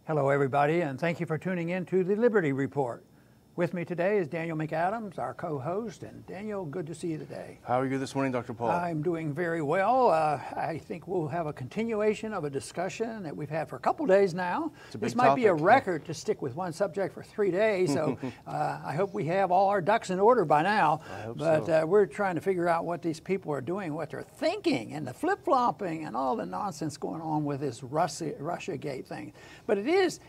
Hello, everybody, and thank you for tuning in to the Liberty Report. With me today is Daniel McAdams, our co-host. And Daniel, good to see you today. How are you this morning, Dr. Paul? I'm doing very well. I think we'll have a continuation of a discussion that we've had for a couple days now. This might be a record to stick with one subject for 3 days, so I hope we have all our ducks in order by now. I hope but so. We're trying to figure out what these people are doing, what they're thinking, and the flip-flopping and all the nonsense going on with this Russiagate thing. But it is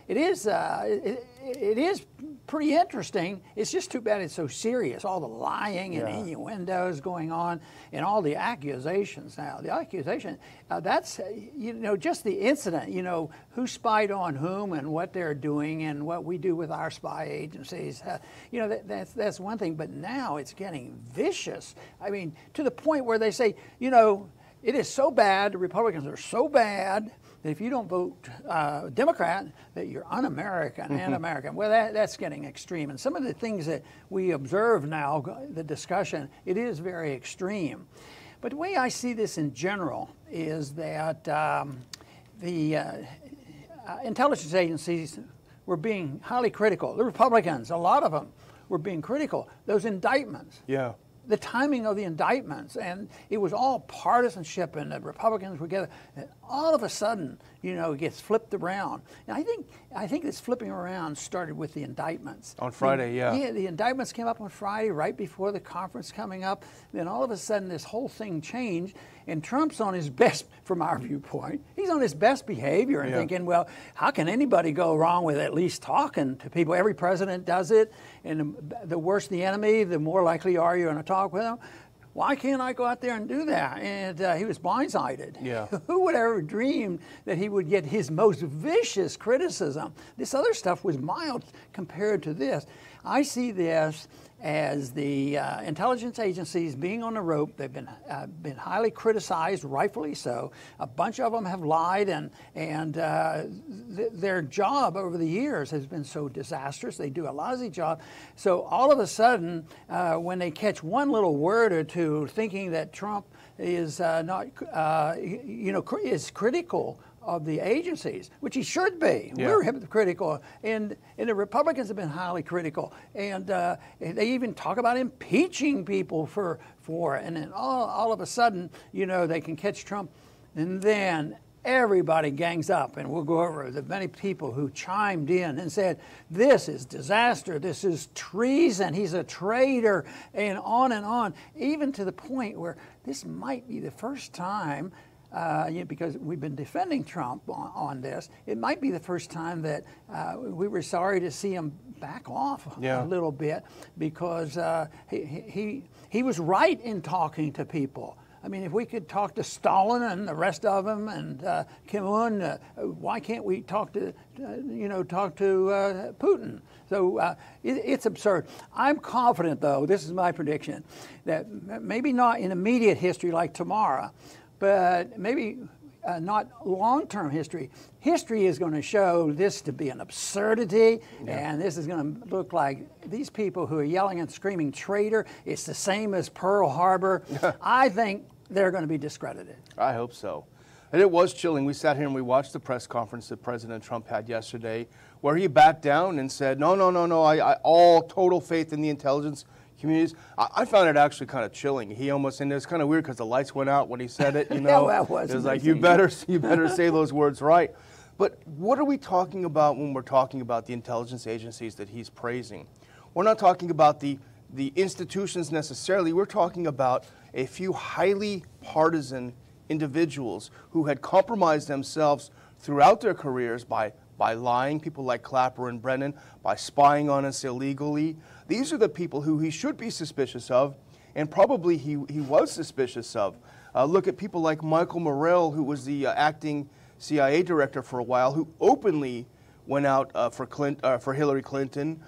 pretty interesting. It's just too bad it's so serious. All the lying and innuendos going on, and all the accusations now. The accusation, that's, just the incident, who spied on whom and what they're doing and what we do with our spy agencies. That's one thing, but now it's getting vicious. I mean, to the point where they say, it is so bad, the Republicans are so bad, that if you don't vote Democrat, that you're un-American and American. Well, that's getting extreme. And some of the things that we observe now, the discussion, it is very extreme. But the way I see this in general is that the intelligence agencies were being highly critical. The Republicans, a lot of them, were being critical. Those indictments. Yeah. The timing of the indictments, and it was all partisanship, and the Republicans were together. And all of a sudden, it gets flipped around. And I think this flipping around started with the indictments. On Friday, Yeah, the indictments came up on Friday, right before the conference coming up. Then all of a sudden, this whole thing changed, and Trump's on his best, from our viewpoint, he's on his best behavior and thinking, well, how can anybody go wrong with at least talking to people? Every president does it, and the worse the enemy, the more likely are you going to talk with them. Why can't I go out there and do that? And he was blindsided. Yeah. Who would ever dream that he would get his most vicious criticism? This other stuff was mild compared to this. I see this as the intelligence agencies being on the rope. They've been highly criticized, rightfully so. A bunch of them have lied, and their job over the years has been so disastrous. They do a lousy job. So all of a sudden, when they catch one little word or two, thinking that Trump is is critical of the agencies, which he should be. Yeah. We're hypocritical, and the Republicans have been highly critical, and they even talk about impeaching people for it. And then all of a sudden, they can catch Trump, and then everybody gangs up, and we'll go over the many people who chimed in and said, this is disaster, this is treason, he's a traitor, and on, even to the point where this might be the first time, because we've been defending Trump on this, it might be the first time that we were sorry to see him back off a little bit, because he was right in talking to people. I mean, if we could talk to Stalin and the rest of them and Kim Un, why can't we talk to Putin? So it's absurd. I'm confident, though, this is my prediction, that maybe not in immediate history like tomorrow, but maybe not long-term history. History is going to show this to be an absurdity, and this is going to look like these people who are yelling and screaming traitor, it's the same as Pearl Harbor. I think they're going to be discredited. I hope so. And it was chilling. We sat here and we watched the press conference that President Trump had yesterday, where he backed down and said, no, I all total faith in the intelligence communities. I found it actually kind of chilling. He almost, and it was kind of weird because the lights went out when he said it, That was it was like, you better say those words right. But what are we talking about when we're talking about the intelligence agencies that he's praising? We're not talking about the institutions necessarily. We're talking about a few highly partisan individuals who had compromised themselves throughout their careers by lying, people like Clapper and Brennan, by spying on us illegally. These are the people who he should be suspicious of, and probably he was suspicious of. Look at people like Michael Morrell, who was the acting CIA director for a while, who openly went out for Hillary Clinton.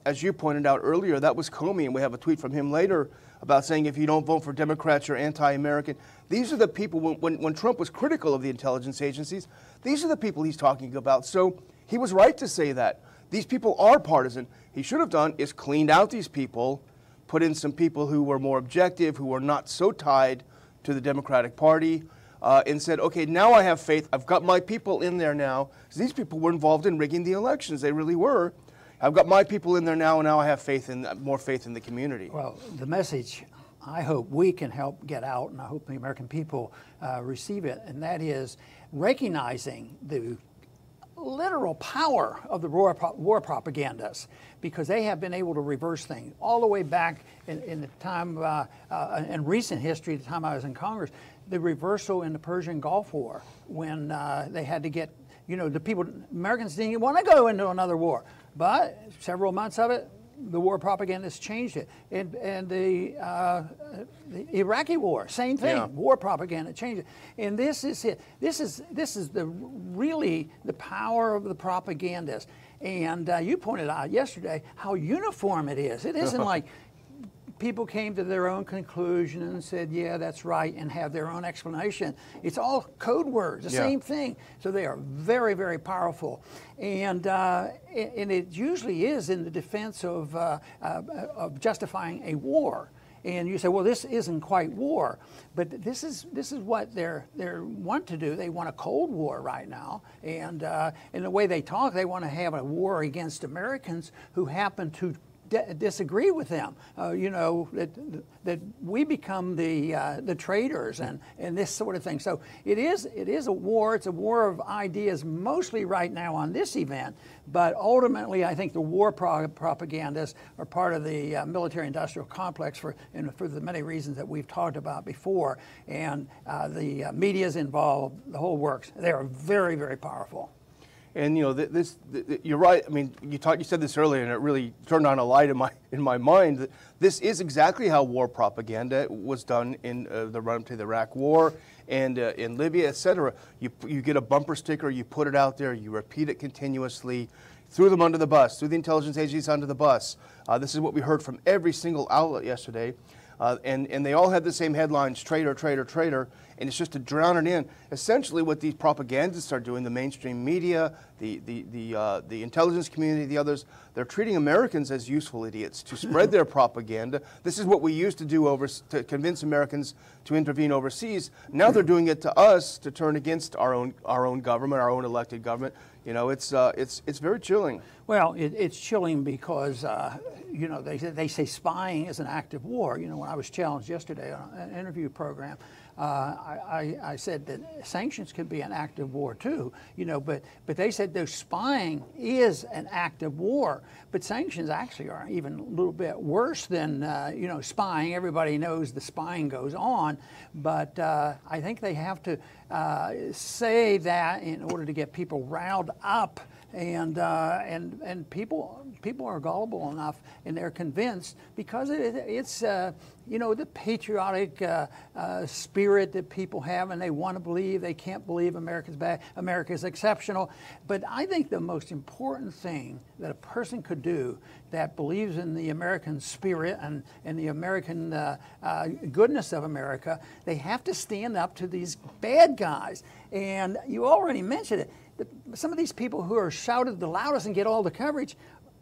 As you pointed out earlier, that was Comey, and we have a tweet from him later about saying if you don't vote for Democrats, you're anti-American. These are the people, when Trump was critical of the intelligence agencies, these are the people he's talking about. So he was right to say that. These people are partisan. He should have done is cleaned out these people, put in some people who were more objective, who were not so tied to the Democratic Party. and said, okay, now I have faith. I've got my people in there now. These people were involved in rigging the elections. They really were. I've got my people in there now, and now I have more faith in the community. Well, the message I hope we can help get out, and I hope the American people receive it, and that is recognizing the literal power of the war propagandists, because they have been able to reverse things all the way back in the time, in recent history, the time I was in Congress, the reversal in the Persian Gulf War, when they had to get, Americans didn't want to go into another war, but several months of it, the war propagandists changed it, and the Iraqi war, same thing. Yeah. War propaganda changed it, and this is it. This is really the power of the propagandists. And you pointed out yesterday how uniform it is. It isn't like people came to their own conclusion and said, yeah, that's right, and have their own explanation. It's all code words, the same thing. So they are very, very powerful. And it usually is in the defense of justifying a war. And you say, well, this isn't quite war, but this is what they want to do. They want a Cold War right now, and in the way they talk, they want to have a war against Americans who happen to disagree with them. That we become the traitors and this sort of thing. So it is a war. It's a war of ideas mostly right now on this event, but ultimately I think the war propagandists are part of the military-industrial complex for the many reasons that we've talked about before, and the media is involved, the whole works. They are very, very powerful. And you're right. I mean, you said this earlier, and it really turned on a light in my mind. That this is exactly how war propaganda was done in the run to the Iraq War and in Libya, etc. You get a bumper sticker, you put it out there, you repeat it continuously, threw them under the bus, threw the intelligence agencies under the bus. This is what we heard from every single outlet yesterday. And they all had the same headlines: traitor, traitor, traitor, and it's just to drown it in. Essentially, what these propagandists are doing, the mainstream media, the intelligence community, the others, they're treating Americans as useful idiots to spread their propaganda. This is what we used to do to convince Americans to intervene overseas. Now they're doing it to us to turn against our own government, our own elected government. It's very chilling. Well, it's chilling because they say spying is an act of war. When I was challenged yesterday on an interview program, I said that sanctions could be an act of war too. But they said that spying is an act of war. But sanctions actually are even a little bit worse than spying. Everybody knows the spying goes on, but I think they have to say that in order to get people riled up, and people are gullible enough, and they're convinced because it's the patriotic spirit that people have, and they want to believe. They can't believe America's bad, America's exceptional. But I think the most important thing that a person could do that believes in the American spirit and the American goodness of America, they have to stand up to these bad guys. And you already mentioned it. Some of these people who are shouted the loudest and get all the coverage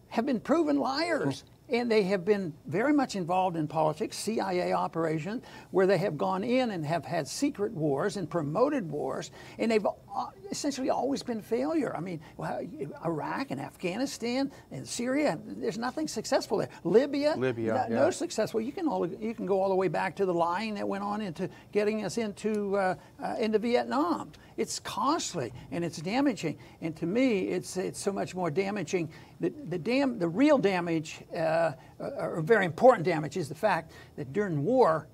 have been proven liars. And they have been very much involved in politics, CIA operations, where they have gone in and have had secret wars and promoted wars, and they've essentially always been failure. I mean, Iraq and Afghanistan and Syria, there's nothing successful there. Libya, no successful. You can go all the way back to the lying that went on into getting us into Vietnam. It's costly and it's damaging, and to me, it's so much more damaging. The real damage, or very important damage, is the fact that during war,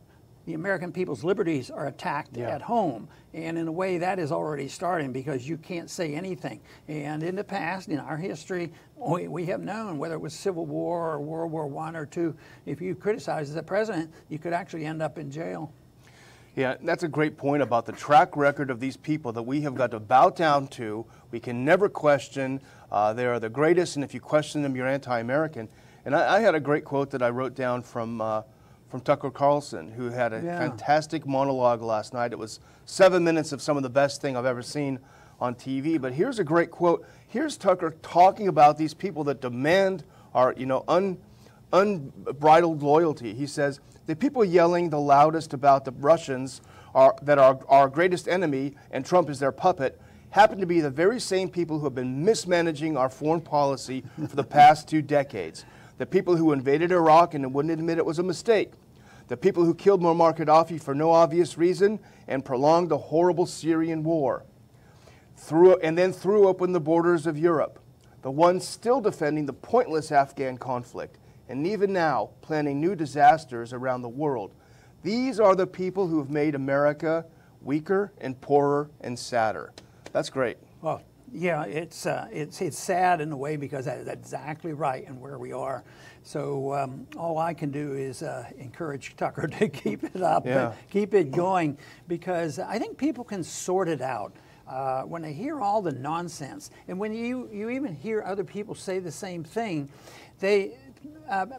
the American people's liberties are attacked at home, and in a way that is already starting because you can't say anything. And in the past, in our history, we have known, whether it was Civil War or World War I or II, if you criticized the president, you could actually end up in jail. Yeah, that's a great point about the track record of these people that we have got to bow down to. We can never question. They are the greatest, and if you question them, you're anti-American. And I had a great quote that I wrote down from Tucker Carlson, who had a fantastic monologue last night. It was 7 minutes of some of the best thing I've ever seen on TV. But here's a great quote. Here's Tucker talking about these people that demand our, unbridled loyalty. He says, "The people yelling the loudest about the Russians that are our greatest enemy and Trump is their puppet happen to be the very same people who have been mismanaging our foreign policy for the past 2 decades. The people who invaded Iraq and wouldn't admit it was a mistake. The people who killed Muammar Gaddafi for no obvious reason and prolonged the horrible Syrian war. And then threw open the borders of Europe. The ones still defending the pointless Afghan conflict. And even now, planning new disasters around the world. These are the people who have made America weaker and poorer and sadder. That's great. Well, yeah, it's sad in a way because that's exactly right and where we are. So all I can do is encourage Tucker to keep it up, and keep it going, because I think people can sort it out. When they hear all the nonsense, and when you even hear other people say the same thing,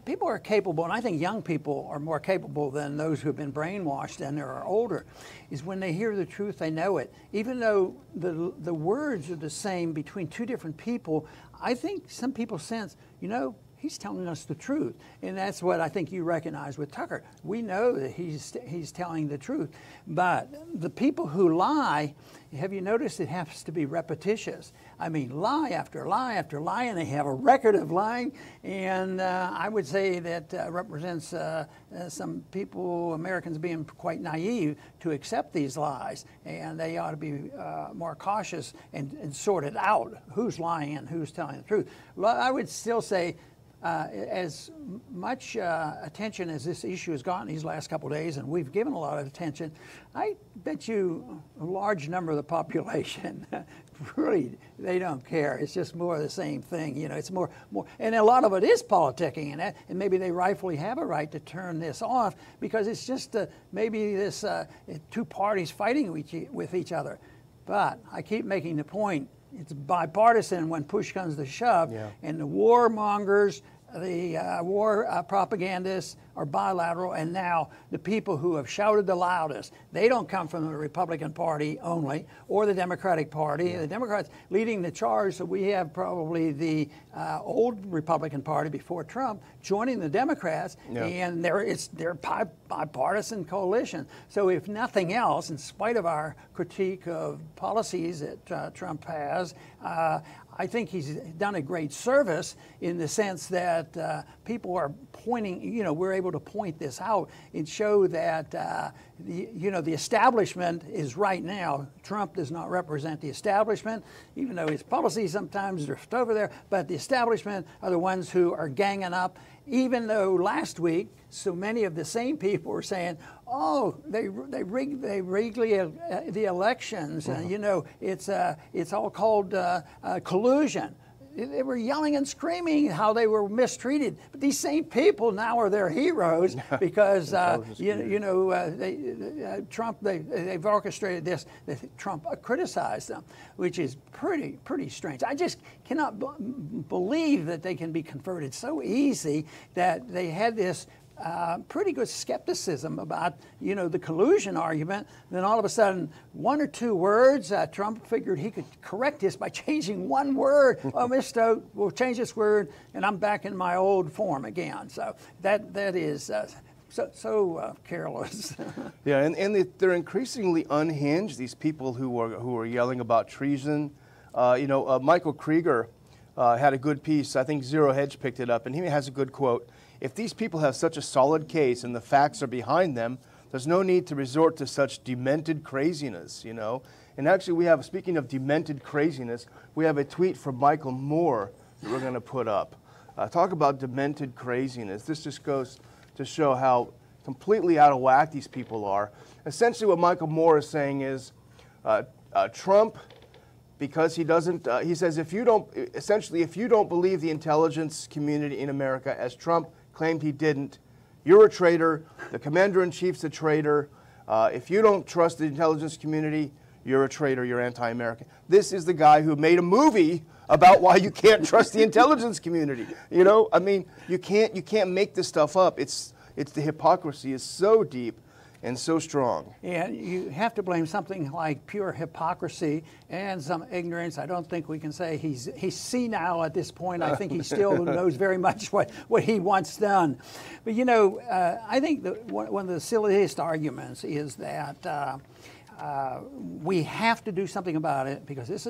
people are capable, and I think young people are more capable than those who have been brainwashed and are older, is when they hear the truth, they know it. Even though the words are the same between two different people, I think some people sense, you know, he's telling us the truth. And that's what I think you recognize with Tucker. We know that he's telling the truth. But the people who lie, have you noticed it has to be repetitious? I mean, lie after lie after lie, and they have a record of lying. And I would say that represents some people, Americans, being quite naive to accept these lies. And they ought to be more cautious and sort it out, who's lying and who's telling the truth. I would still say, as much attention as this issue has gotten these last couple of days, and we've given a lot of attention, I bet you a large number of the population really, they don't care. It's just more of the same thing. You know, it's more, and a lot of it is politicking, and maybe they rightfully have a right to turn this off because it's just maybe this two parties fighting with each other. But I keep making the point, it's bipartisan when push comes to shove, and the warmongers, the war propagandists are bilateral, and now the people who have shouted the loudest, they don't come from the Republican Party only or the Democratic Party. The Democrats leading the charge, so we have probably the old Republican Party before Trump joining the Democrats, and they're bipartisan coalition. So if nothing else, in spite of our critique of policies that Trump has, I think he's done a great service in the sense that people are pointing, you know, we're able to point this out and show that, the establishment is right now. Trump does not represent the establishment, even though his policies sometimes drift over there, but the establishment are the ones who are ganging up, even though last week so many of the same people were saying, oh, they rigged the elections, and you know, it's all called collusion. They were yelling and screaming how they were mistreated. But these same people now are their heroes because Trump. They've orchestrated this. Trump criticized them, which is pretty strange. I just cannot believe that they can be converted so easy that they had this pretty good skepticism about, the collusion argument. Then all of a sudden, one or two words, Trump figured he could correct this by changing one word. Oh, Mr. We'll change this word, and I'm back in my old form again. So that is so careless. Yeah, and they're increasingly unhinged. These people who are yelling about treason. Michael Krieger had a good piece. I think Zero Hedge picked it up, and he has a good quote. If these people have such a solid case and the facts are behind them, there's no need to resort to such demented craziness, And actually speaking of demented craziness, we have a tweet from Michael Moore that we're going to put up. Talk about demented craziness. This just goes to show how completely out of whack these people are. Essentially what Michael Moore is saying is Trump, because he doesn't, he says if you don't believe the intelligence community in America as Trump claimed he didn't, you're a traitor, the commander-in-chief's a traitor, if you don't trust the intelligence community, you're a traitor, you're anti-American. This is the guy who made a movie about why you can't trust the intelligence community. I mean, you can't make this stuff up. It's the hypocrisy is so deep. and so strong. And you have to blame something like pure hypocrisy and some ignorance. I don't think we can say he's senile at this point. I think he still knows very much what he wants done. But you know, I think one of the silliest arguments is that we have to do something about it because this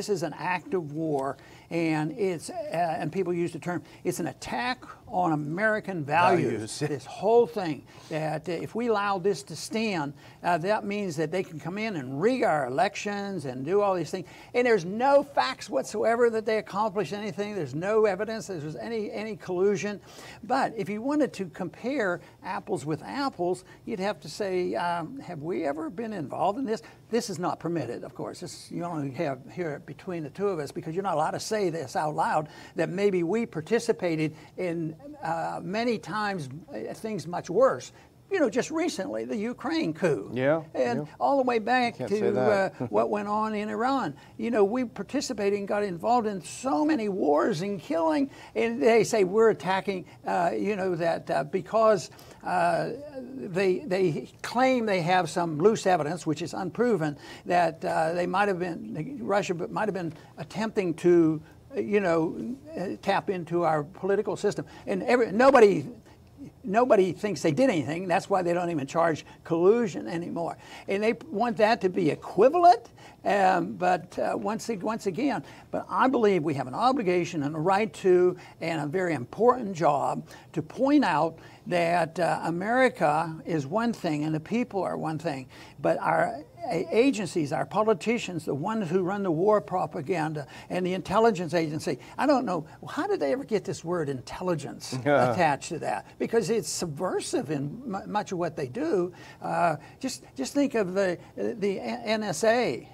is an act of war, and it's and people use the term, it's an attack on American values. This whole thing, that if we allow this to stand, that means that they can come in and rig our elections and do all these things, and there's no facts whatsoever that they accomplish anything. There's no evidence that there's any collusion. But if you wanted to compare apples with apples, you'd have to say, have we ever been involved in this? This is not permitted, of course. You only hear it between the two of us, because you're not allowed to say this out loud, that maybe we participated in many times things much worse. You know, just recently, the Ukraine coup. Yeah. And all the way back to what went on in Iran. You know, we participated and got involved in so many wars and killing, and they say we're attacking, you know, that because they claim they have some loose evidence, which is unproven, that they might have been, Russia might have been attempting to, you know, tap into our political system. And nobody thinks they did anything. That's why they don't even charge collusion anymore. And they want that to be equivalent. But once again, but I believe we have an obligation and a right to, and a very important job to point out that America is one thing and the people are one thing, but our agencies, our politicians, the ones who run the war propaganda, and the intelligence agency, I don't know, how did they ever get this word intelligence attached to that? Because it's subversive in much of what they do. Just think of the NSA.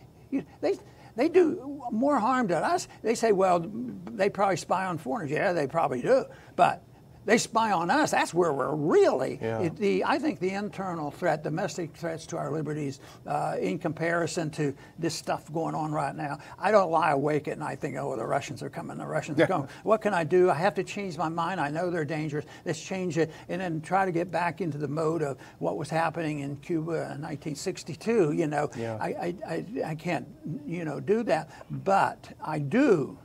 They do more harm to us. They say, well, they probably spy on foreigners. Yeah, they probably do. But they spy on us. That's where we're really. I think the internal threat, domestic threats to our liberties, in comparison to this stuff going on right now, I don't lie awake at night thinking, oh, the Russians are coming, the Russians are coming. What can I do? I have to change my mind. I know they're dangerous. Let's change it, and then try to get back into the mode of what was happening in Cuba in 1962. You know, I can't, you know, do that, but I do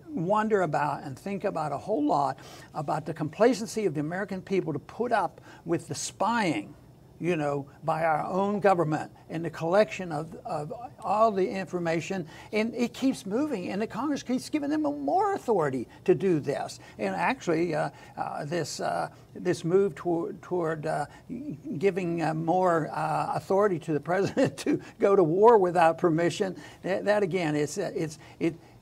wonder about and think about a whole lot about the complacency of the American people to put up with the spying, you know, by our own government and the collection of all the information, and it keeps moving, and the Congress keeps giving them more authority to do this. And actually, this move toward giving more authority to the president to go to war without permission, that again,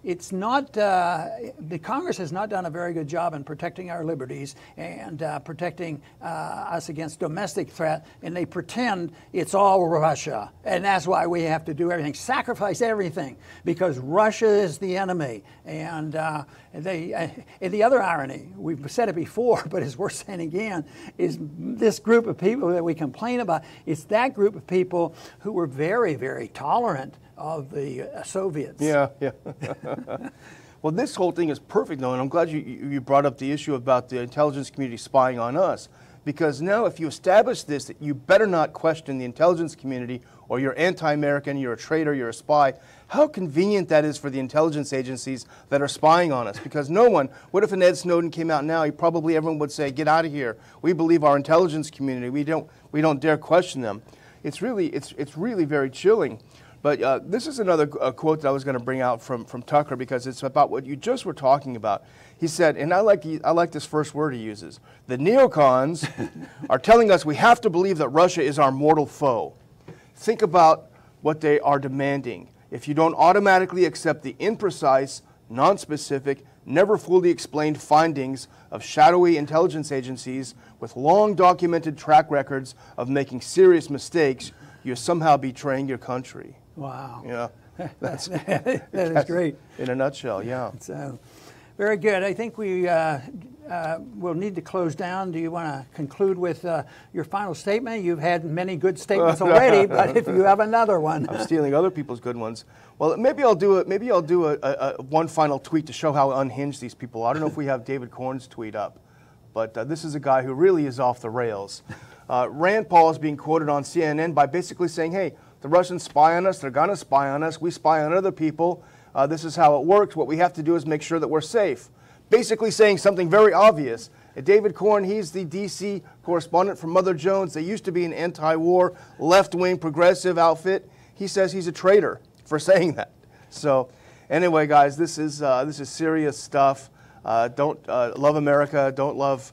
it's not, the Congress has not done a very good job in protecting our liberties and protecting us against domestic threat, and they pretend it's all Russia. And that's why we have to do everything, sacrifice everything, because Russia is the enemy. And and the other irony, we've said it before, but it's worth saying again, is this group of people that we complain about, it's that group of people who were very, very tolerant of the Soviets. Yeah. Well, this whole thing is perfect, though, and I'm glad you brought up the issue about the intelligence community spying on us, because now if you establish this, that you better not question the intelligence community, or you're anti-American, you're a traitor, you're a spy. How convenient that is for the intelligence agencies that are spying on us, because no one, what if an Ed Snowden came out now, everyone would say, get out of here. We believe our intelligence community. We don't dare question them. It's really very chilling. But this is another quote that I was going to bring out from Tucker, because it's about what you just were talking about. He said, and I like this first word he uses, the neocons are telling us we have to believe that Russia is our mortal foe. Think about what they are demanding. If you don't automatically accept the imprecise, non-specific, never fully explained findings of shadowy intelligence agencies with long documented track records of making serious mistakes, you're somehow betraying your country. Wow. Yeah, that's that's great. In a nutshell, yeah. So, very good. I think we will need to close down. Do you want to conclude with your final statement? You've had many good statements already, but if you have another one. I'm stealing other people's good ones. Well, maybe I'll do a one final tweet to show how unhinged these people are. I don't know if we have David Korn's tweet up, but this is a guy who really is off the rails. Rand Paul is being quoted on CNN by basically saying, hey, the Russians spy on us, they're going to spy on us, we spy on other people, this is how it works, what we have to do is make sure that we're safe. Basically saying something very obvious. David Corn, he's the D.C. correspondent for Mother Jones. They used to be an anti-war, left-wing, progressive outfit. He says he's a traitor for saying that. So anyway, guys, this is serious stuff. Don't love America, don't love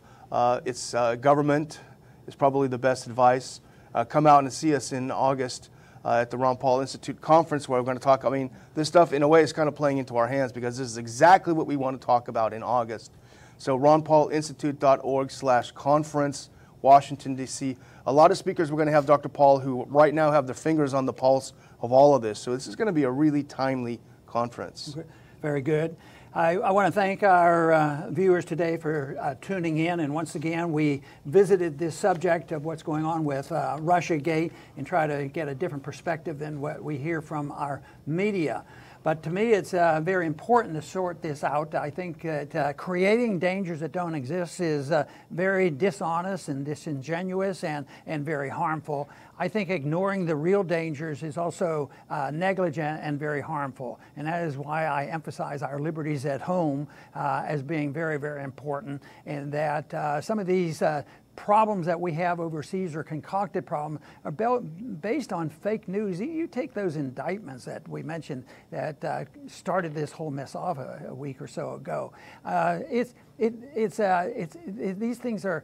its government is probably the best advice. Come out and see us in August at the Ron Paul Institute conference, where we're going to talk. I mean, this stuff in a way is kind of playing into our hands, because this is exactly what we want to talk about in August. So ronpaulinstitute.org/conference, Washington, D.C. A lot of speakers we're going to have, Dr. Paul, who right now have their fingers on the pulse of all of this. So this is going to be a really timely conference. Very good. I want to thank our viewers today for tuning in. And once again, we visited this subject of what's going on with Russiagate and try to get a different perspective than what we hear from our media. But to me, it's very important to sort this out. I think that creating dangers that don't exist is very dishonest and disingenuous and very harmful. I think ignoring the real dangers is also negligent and very harmful. And that is why I emphasize our liberties at home as being very, very important, and that some of these problems that we have overseas, or concocted problems, are based on fake news. You take those indictments that we mentioned that started this whole mess off a week or so ago. These things are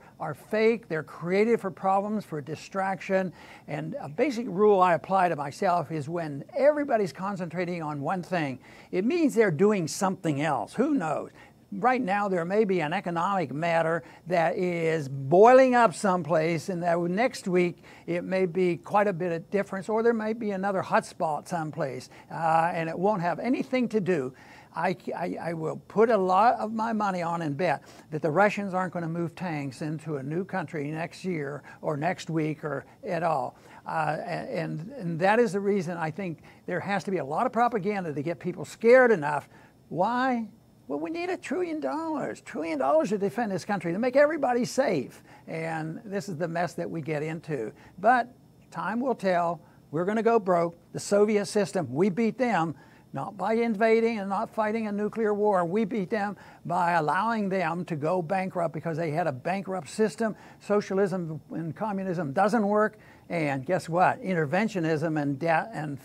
fake. They're created for problems, for distraction. And a basic rule I apply to myself is when everybody's concentrating on one thing, it means they're doing something else. Who knows? Right now, there may be an economic matter that is boiling up someplace, and that next week it may be quite a bit of difference, or there may be another hot spot someplace, and it won't have anything to do. I will put a lot of my money on and bet that the Russians aren't going to move tanks into a new country next year or next week or at all. And that is the reason I think there has to be a lot of propaganda to get people scared enough. Why? Well, we need $1 trillion to defend this country, to make everybody safe. And this is the mess that we get into. But time will tell. We're going to go broke. The Soviet system, we beat them, not by invading and not fighting a nuclear war. We beat them by allowing them to go bankrupt because they had a bankrupt system. Socialism and communism doesn't work. And guess what? Interventionism and debt and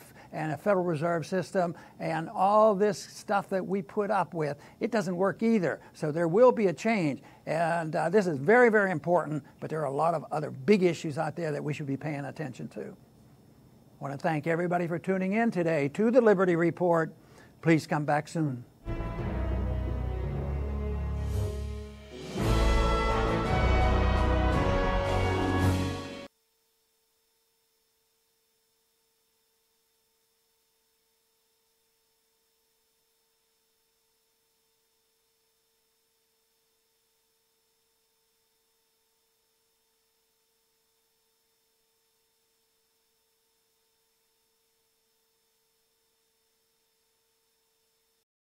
a Federal Reserve system and all this stuff that we put up with, it doesn't work either. So there will be a change. And this is very, very important, but there are a lot of other big issues out there that we should be paying attention to. I want to thank everybody for tuning in today to the Liberty Report. Please come back soon.